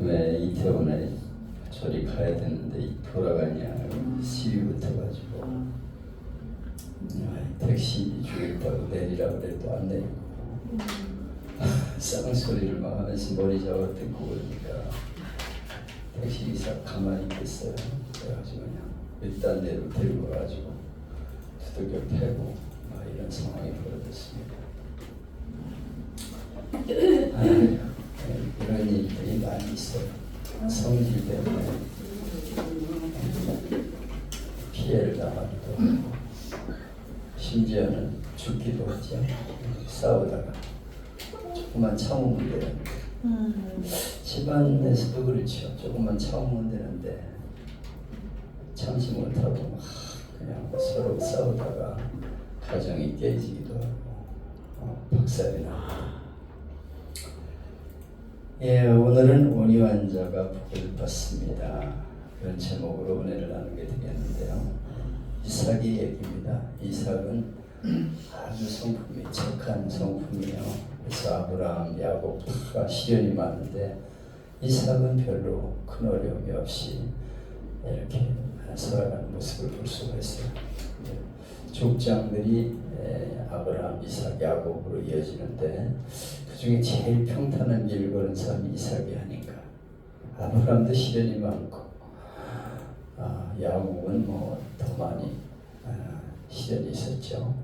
왜 이태원에 저리 가야 되는데 돌아가냐 시위 붙어가지고 택시 주겠다고 내리라 그래도 안 내리고 쌍소리를 막 하면서 머리 잡아뜯고 그러니까 택시기사 가만히 있겠어요. 그래가지고 그냥 일단 데리고 가가지고 두들겨 패고 막 이런 상황이 벌어졌습니다. 이런 일들이 많이 있어요. 성질 때문에 피해를 당하기도 하고 심지어는 죽기도 하죠. 싸우다가 조금만 참으면 되는데 집안에서도 그렇죠. 조금만 참으면 되는데 참지 못하고 막 그냥 서로 싸우다가 가정이 깨지기도 하고 박살이 나고. 예, 오늘은 온유한자가 복을 받습니다. 그런 제목으로 은혜를 나누게 되겠는데요. 이삭의 얘기입니다. 이삭은 아주 성품이 착한 성품이에요. 그래서 아브라함, 야곱 다 시련이 많은데 이삭은 별로 큰 어려움이 없이 이렇게 살아가는 모습을 볼 수가 있어요. 족장들이 아브라함, 이삭, 야곱으로 이어지는데 그 중에 제일 평탄한 길을 걸은 사람이 이삭이 아닌가. 아브라함도 시련이 많고 야곱은 뭐 더 많이 시련이 있었죠.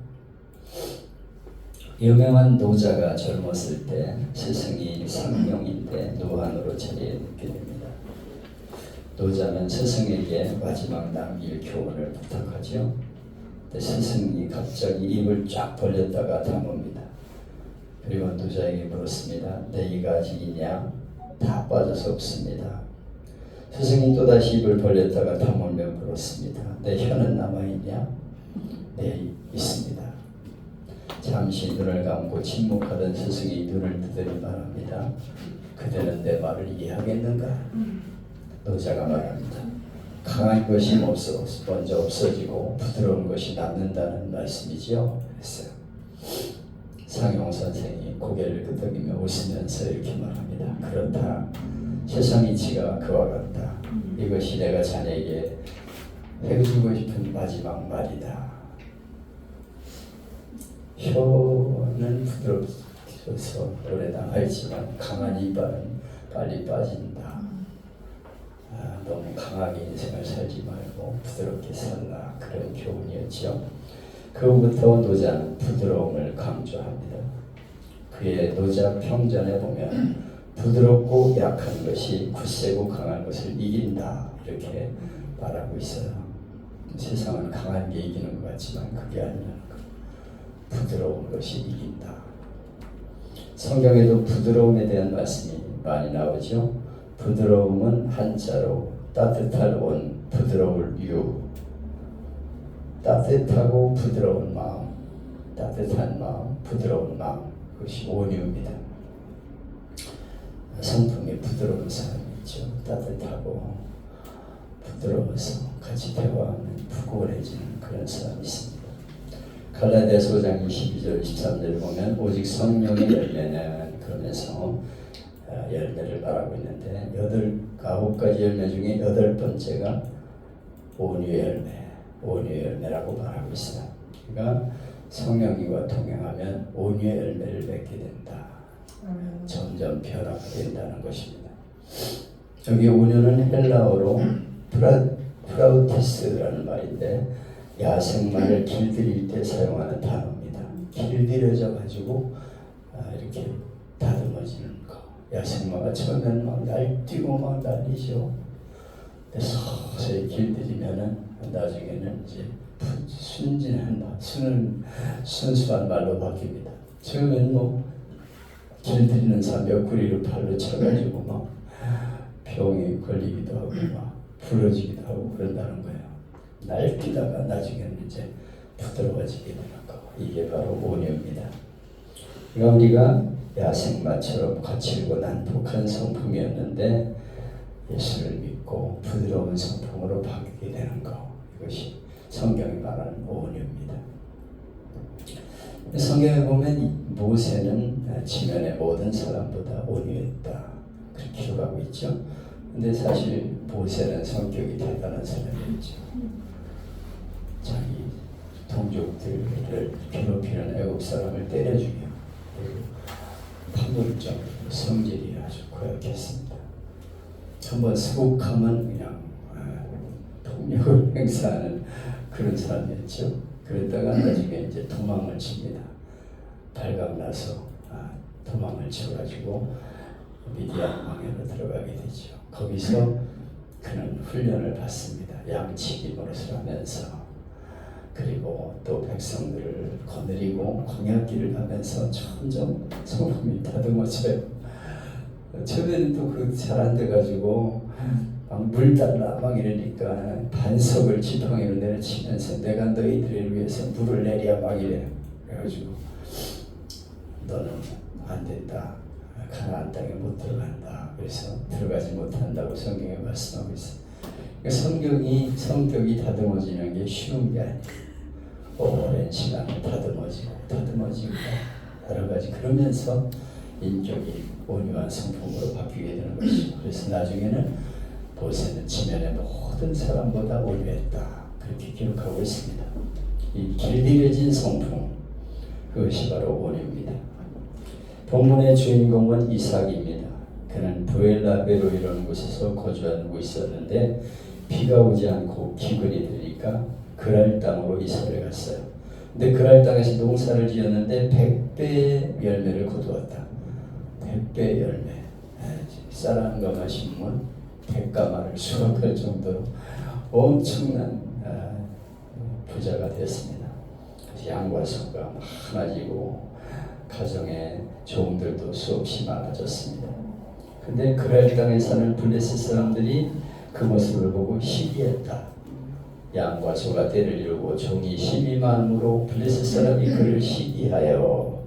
유명한 노자가 젊었을 때 스승이 생명인데 노안으로 자리에 눕게 됩니다. 노자는 스승에게 마지막 남길 교훈을 부탁하죠. 근데 스승이 갑자기 입을 쫙 벌렸다가 담읍니다. 그리고 노자에게 물었습니다. 내 이가 아직이냐? 다 빠져서 없습니다. 스승이 또다시 입을 벌렸다가 다물며 물었습니다. 내 혀는 남아있냐? 네, 있습니다. 잠시 눈을 감고 침묵하던 스승이 눈을 뜨더니 말합니다. 그대는 내 말을 이해하겠는가? 노자가 말합니다. 강한 것이 먼저 없어지고 부드러운 것이 남는다는 말씀이지요? 했어요. 상용 선생이 고개를 끄덕이며 웃으면서 이렇게 말합니다. 그렇다. 세상 이치가 그와 같다. 이것이 내가 자네에게 해주고 싶은 마지막 말이다. 혀는 부드러워서 오래 남아있지만 강한 이빨은 빨리 빠진다. 너무 강하게 인생을 살지 말고 부드럽게 살라. 그런 교훈이었죠. 그 후부터 노자는 부드러움을 강조합니다. 그의 노자 평전에 보면 부드럽고 약한 것이 굳세고 강한 것을 이긴다. 이렇게 말하고 있어요. 세상은 강한 게 이기는 것 같지만 그게 아니라는 것. 부드러운 것이 이긴다. 성경에도 부드러움에 대한 말씀이 많이 나오죠. 부드러움은 한자로 따뜻할 온, 부드러울 유. 따뜻하고 부드러운 마음, 따뜻한 마음, 부드러운 마음. 그것이 온유입니다. 성품이 부드러운 사람이 있죠. 따뜻하고 부드러워서 같이 대화하면 푸근해지는 그런 사람이 있습니다. 갈라디아서 5장 22절 23절을 보면 오직 성령의 열매는 그러면서 열매를 말하고 있는데 9가지 열매 중에 8번째가 온유의 열매라고 말하고 있어요. 그러니까 성령님과 동행하면 온유의 열매를 맺게 된다. 점점 변화가 된다는 것입니다. 여기 온유는 헬라어로 프라우티스라는 말인데 야생마를 길들일 때 사용하는 단어입니다. 길들여져 가지고 이렇게 다듬어지는 거. 야생마가 처음에는 막 날뛰고 막 난리죠. 근데 서서히 길들이면은 나중에는 이제 순수한 말로 바뀝니다. 처음에는 뭐 길들이는 사람 옆구리로 팔로 쳐가지고 막 병이 걸리기도 하고 막 부러지기도 하고 그런다는 거예요. 날뛰다가 나중에는 이제 부드러워지게 되는 거. 이게 바로 온유입니다. 그러니까 우리가 야생마처럼 거칠고 난폭한 성품이었는데 예수를 믿고 부드러운 성품으로 바뀌게 되는 거. 이것이 성경이 말하는 온유입니다. 성경에 보면 모세는 지면의 모든 사람보다 온유했다. 그렇게 기록하고 있죠. 근데 사실 모세는 성격이 대단한 사람이었죠. 자기 동족들을 괴롭히는 애국 사람을 때려 죽여 파멸적 성질이 아주 고약했습니다. 한번 수복하면 그냥 폭력을 행사하는 그런 사람이었죠. 그러다가 나중에 이제 도망을 칩니다. 발각나서 도망을 쳐가지고 미디안 왕에로 들어가게 되죠. 거기서 그는 훈련을 받습니다. 양치기 노릇을 하면서, 그리고 또 백성들을 거느리고 광야길을 가면서 점점 성품이 다듬어져요. 처음에는 또 그 잘 안 돼가지고 막 물 달라 막 이러니까 반석을 지팡이로 내려치면서 내가 너희들을 위해서 물을 내랴 막 이래. 그래가지고 너는 안 된다. 가나안 땅에 못 들어간다. 그래서 들어가지 못한다고 성경에 말씀하고 있어요. 그러니까 성격이 다듬어지는 게 쉬운 게 아니에요. 오랜 시간을 다듬어지고 여러 가지 그러면서 인격이 온유한 성품으로 바뀌게 되는 것이죠. 그래서 나중에는 모세는 지면의 모든 사람보다 온유했다. 그렇게 기록하고 있습니다. 이 길들여진 성품, 그것이 바로 온유입니다. 본문의 주인공은 이삭입니다. 그는 부엘라베로이라는 곳에서 거주하고 있었는데 비가 오지 않고 기근이 되니까 그랄 땅으로 이사를 갔어요. 근데 그랄 땅에서 농사를 지었는데 100배의 열매를 거두었다. 100배의 열매. 쌀 한 가마 심으면 100가마를 수확할 정도로 엄청난 부자가 됐습니다. 양과 소가 많아지고 가정의 종들도 수없이 많아졌습니다. 근데 그랄 땅에 사는 블레셋 사람들이 그 모습을 보고 시기했다. 양과 소가 때를 이루고 종이 12만으로 블레셋 사람이 그를 시기하여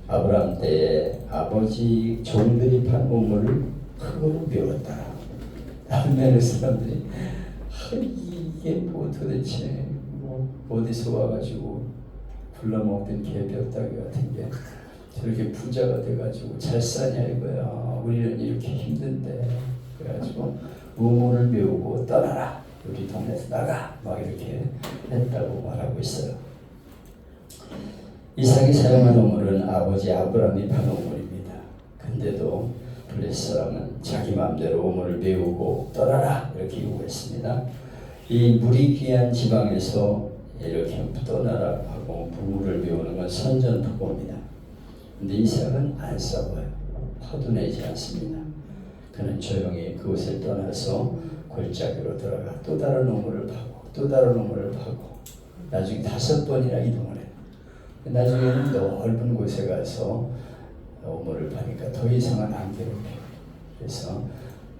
아브라함 때에 아버지 종들이 판 우물을 흙으로 메웠다. 아르메르 사람들이 이게 뭐 도대체 어디서 와가지고 불러먹던 개벽다귀 같은 게 저렇게 부자가 돼가지고 잘 사냐 이거야. 우리는 이렇게 힘든데. 그래가지고 우물을 메우고 떠나라. 우리 동네에서 나가. 막 이렇게 했다고 말하고 있어요. 이삭이 사용한 우물은 아버지 아브라함이 판 우물입니다. 근데도 블레셋 사람은 자기 마음대로 우물을 메우고 떠나라 이렇게 요구했습니다. 이 물이 귀한 지방에서 이렇게 떠나라 하고 우물을 메우는 건 선전포고입니다. 근데 이삭은 안 싸워요. 화도 내지 않습니다. 그는 조용히 그곳을 떠나서 골짜기로 들어가 또 다른 우물을 파고 또 다른 우물을 파고 나중에 5번이나 이동을 해요. 나중에는 넓은 곳에 가서 우물을 파니까 더 이상은 안 괴롭혀요. 그래서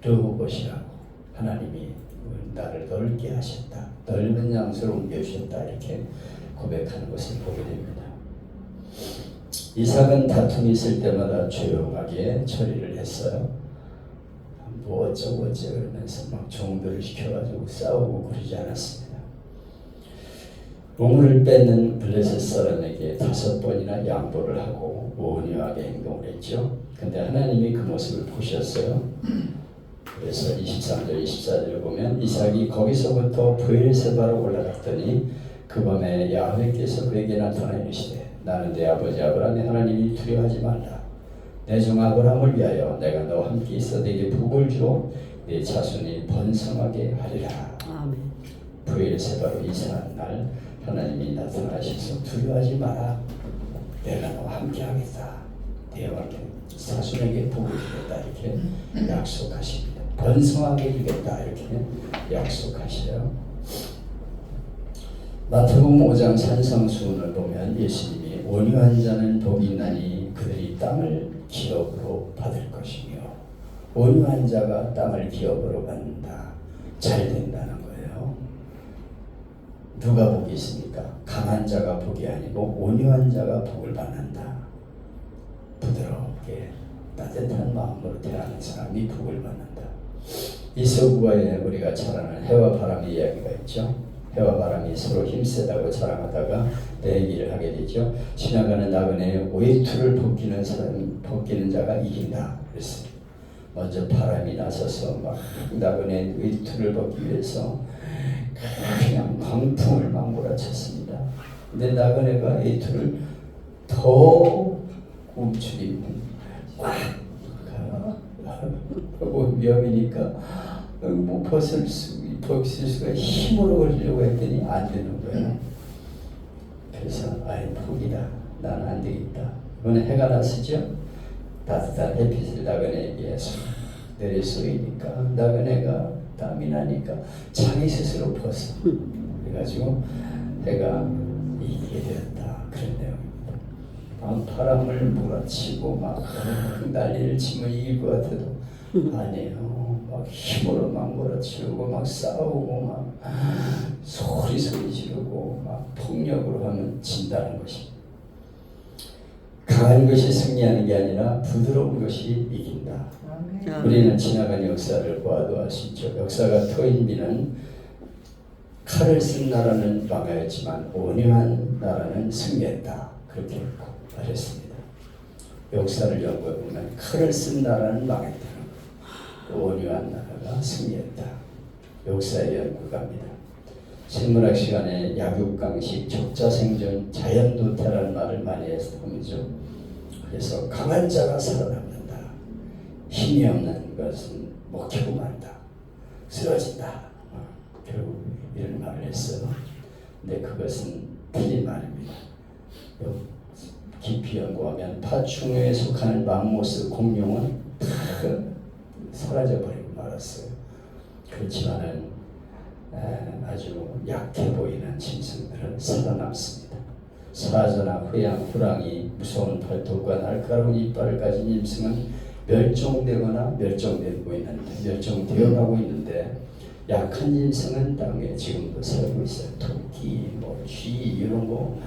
르호봇이라고 하나님이 나를 넓게 하셨다. 넓은 장소로 옮겨주셨다. 이렇게 고백하는 것을 보게 됩니다. 이삭은 다툼이 있을 때마다 조용하게 처리를 했어요. 뭐 어쩌고 그러면서 막 종들을 시켜가지고 싸우고 그러지 않았습니다. 우물을 뺏는 블레셋 사람에게 5번이나 양보를 하고 온유하게 행동을 했죠. 근데 하나님이 그 모습을 보셨어요. 그래서 23절, 24절을 보면 이삭이 거기서부터 브엘세바로 올라갔더니 그 밤에 야훼께서 그에게 나타나 이르시되 나는 내 아버지 아브라함의 하나님이 두려워하지 말라. 내 종 아브라함을 위하여 내가 너와 함께 있어 네게 복을 주어 네 자손이 번성하게 하리라. 아멘. 브엘세바로 이사한 날 하나님이 나타나셔서 두려워하지 마라. 내가 너와 함께 하겠다. 네 자손에게 복을 주겠다. 이렇게 약속하십니다. 번성하게 주겠다. 이렇게 약속하셔요. 마태복음 5장 산상수훈을 보면 예수님이 온유한 자는 복이 있나니 그들이 땅을 기업으로 받을 것이며 온유한 자가 땅을 기업으로 받는다. 잘 된다는 거예요. 누가 복이 있습니까? 강한 자가 복이 아니고 온유한 자가 복을 받는다. 부드럽게 따뜻한 마음으로 대하는 사람이 복을 받는다. 이서구와의 우리가 잘 아는 해와 바람의 이야기가 있죠. 해와 바람이 서로 힘세다고 자랑하다가 내기를 하게 되죠. 지나가는 나그네에 오이투를 벗기는 자가 이긴다. 그랬어요. 먼저 바람이 나서서 막 나그네 의투를 벗기 위해서 그냥 광풍을 막 몰아쳤습니다. 근데 나그네가 의투를 더 움츠리고 꽉 하고 위험이니까 뭐 벗을 수가 힘으로 걸리려고 했더니 안 되는 거예요. 그래서 아예 포기다. 나는 안 되겠다. 이번에 해가 났었죠. 따뜻한 햇빛을 나그네에게 싹 내리 쏘이니까 나그네가 땀이 나니까 자기 스스로 벗어. 그래가지고 해가 이기게 되었다. 그런 내용입니다. 바람을 몰아치고 막 난리를 치면 이길 것 같아도 아니에요. 막 힘으로 막 몰아치우고 막 싸우고 막 소리 지르고 막 폭력으로 하면 진다는 것입니다. 강한 것이 승리하는 게 아니라 부드러운 것이 이긴다. 우리는 지나간 역사를 보아도 알 수 있죠. 역사가 토인비는 칼을 쓴 나라는 망하였지만 온유한 나라는 승리했다. 그렇게 말했습니다. 역사를 연구해 보면 칼을 쓴 나라는 망했다. 온유한 나라가 승리했다. 역사의 연구가입니다. 생물학 시간에 약육강식, 적자생존, 자연도태라는 말을 많이 해서 보죠. 그래서 강한 자가 살아남는다. 힘이 없는 것은 먹히고 만다. 쓰러진다. 결국 이런 말을 했어요. 근데 그것은 틀린 말입니다. 깊이 연구하면 파충류에 속하는 맘모스, 공룡은 다 사라져버리고 말았어요. 그렇지만은 아주 약해 보이는 짐승들은 살아남습니다. 사자나 호양, 호랑이, 무서운 팔뚝과 날카로운 이빨을 가진 짐승은 멸종되거나 멸종되어 가고 있는데 약한 짐승은 땅에 지금도 살고 있어요. 토끼, 쥐 이런 거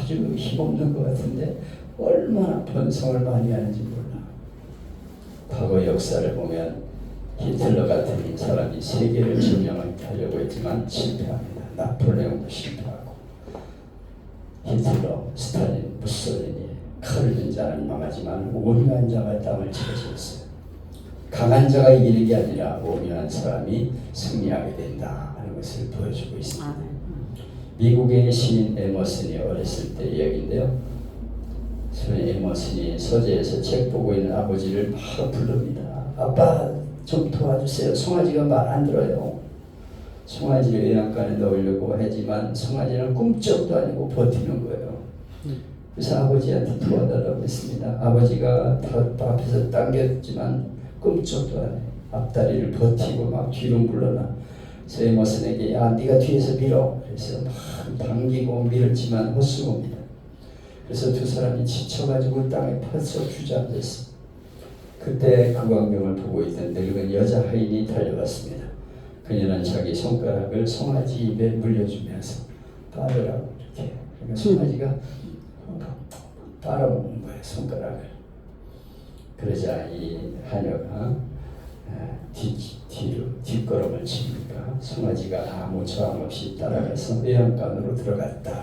아주 힘없는 것 같은데 얼마나 번성을 많이 하는지 몰라. 과거 역사를 보면 히틀러 같은 사람이 세계를 점령하려고 했지만 실패합니다. 나폴레옹도 실패하고 히틀러, 스탈린, 무솔리니 칼을 든 자는 망하지만 온유한 자가 땅을 차지했어요. 강한 자가 이기는 게 아니라 온유한 사람이 승리하게 된다 하는 것을 보여주고 있습니다. 미국의 시인 에머슨이 어렸을 때 이야기인데요. 에머슨이 서재에서 책 보고 있는 아버지를 막 부릅니다. 아빠 좀 도와주세요. 송아지가 말 안 들어요. 송아지를 외양간에 넣으려고 하지만 송아지는 꿈쩍도 아니고 버티는 거예요. 그래서 아버지한테 도와달라고 했습니다. 아버지가 앞에서 당겼지만 꿈쩍도 안 해요. 앞다리를 버티고 막 뒤로 물러나. 그래서 에머슨에게 야 네가 뒤에서 밀어. 그래서 막 당기고 밀었지만 헛수고입니다. 그래서 두 사람이 지쳐가지고 땅에 펄썩 주저앉았습니다. 그때 그 광경을 보고 있던 늙은 여자 하인이 달려왔습니다. 그녀는 자기 손가락을 송아지 입에 물려주면서 빨으라고 이렇게. 그러니까 송아지가 빨아먹는 거예요, 손가락을. 그러자 이 하녀가 뒷걸음을 치니까 송아지가 아무 저항 없이 따라가서 외양간으로 들어갔다.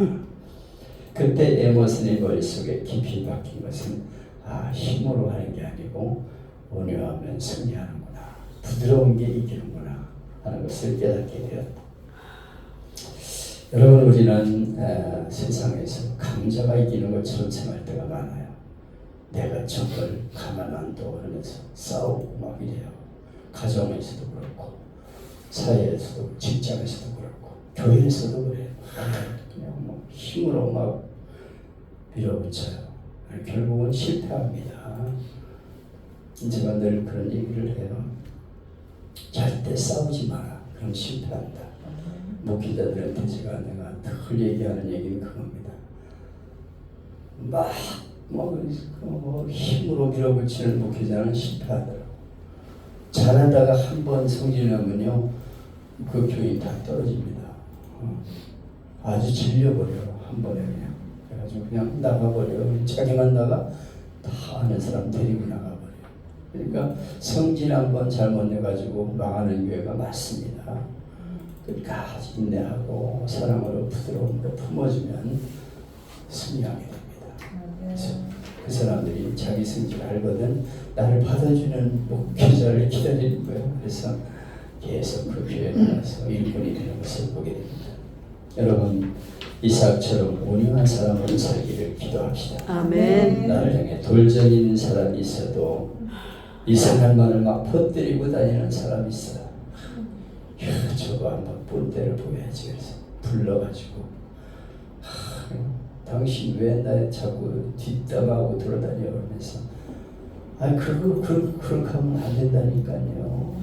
그때 에머슨의 머릿속에 깊이 박힌 것은 힘으로 하는 게 아니고 온유하면 승리하는구나. 부드러운 게 이기는구나 하는 것을 깨닫게 되었다. 여러분 우리는 세상에서 강자가 이기는 것처럼 생각할 때가 많아요. 내가 저걸 가만 안 둬 그러면서 싸우고 막 이래요. 가정에서도 그렇고 사회에서도 직장에서도 그렇고 교회에서도 그래요. 그냥 뭐 힘으로 막 밀어붙여요. 결국은 실패합니다. 제가 늘 그런 얘기를 해요. 절대 싸우지 마라. 그럼 실패한다. 목회자들한테 내가 늘 얘기하는 얘기는 그겁니다. 힘으로 밀어붙이는 목회자는 실패하더라고. 잘하다가 한번 성질나면요, 그 교인 다 떨어집니다. 아주 질려버려요. 한 번에 그냥. 그래가지고 그냥 나가버려요. 자기만 나가 다 아는 사람 데리고 나가버려요. 그러니까 성질 한번 잘못 내가지고 망하는 교회가 많습니다. 그러니까 인내하고 사랑으로 부드러움으로 품어주면 승리하게 됩니다. 그 사람들이 자기 승질 알거든 나를 받아주는 목회자를 기다리는 거예요. 그래서 계속 그 교회에 나가서 일꾼이 되는 것을 보게 됩니다. 여러분 이삭처럼 온유한 사람으로 살기를 기도합시다. 아멘. 나를 향해 돌전 있는 사람이 있어도 이상한 말을 막 퍼뜨리고 다니는 사람이 있어. 저거 한번 본때를 보여야지. 그래서 불러가지고 당신 왜 나 자꾸 뒷담하고 돌아다녀 그러면서 그렇게 하면 안 된다니까요.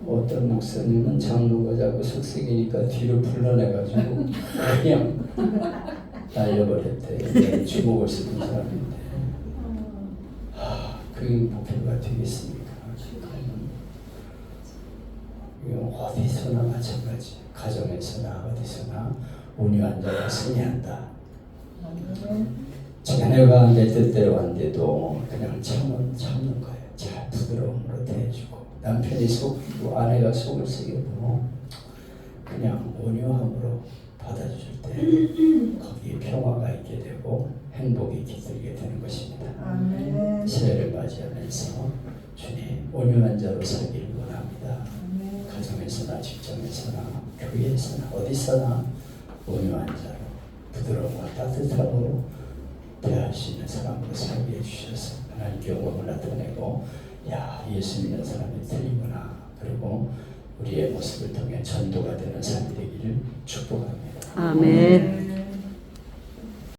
어떤 목사님은 장로가 자꾸 속색이니까 뒤로 불러내가지고 그냥 날려버렸대. 주먹을 쓰던 사람인데 그 목표가 되겠습니까? 어디서나 마찬가지. 가정에서나 어디서나 온유한 자가 승리한다. 자네가 내 뜻대로 안 돼도 그냥 참는 거예요. 잘 부드러움으로 대해주고 남편이 속이고 아내가 속을 쓰게도 그냥 온유함으로 받아줄 때 거기에 평화가 있게 되고 행복이 깃들게 되는 것입니다. 아멘. 새해를 맞이하면서 주님 온유한 자로 살기를 원합니다. 가정에서나 직장에서나 교회에서나 어디서나 온유한 자로 부드러움과 따뜻함으로 대할 수 있는 사람으로 살게 해주셔서 하나님께 영광을 나타내고 야 예수 믿는 사람이 틀리구나 그리고 우리의 모습을 통해 전도가 되는 삶이 되기를 축복합니다. 아멘.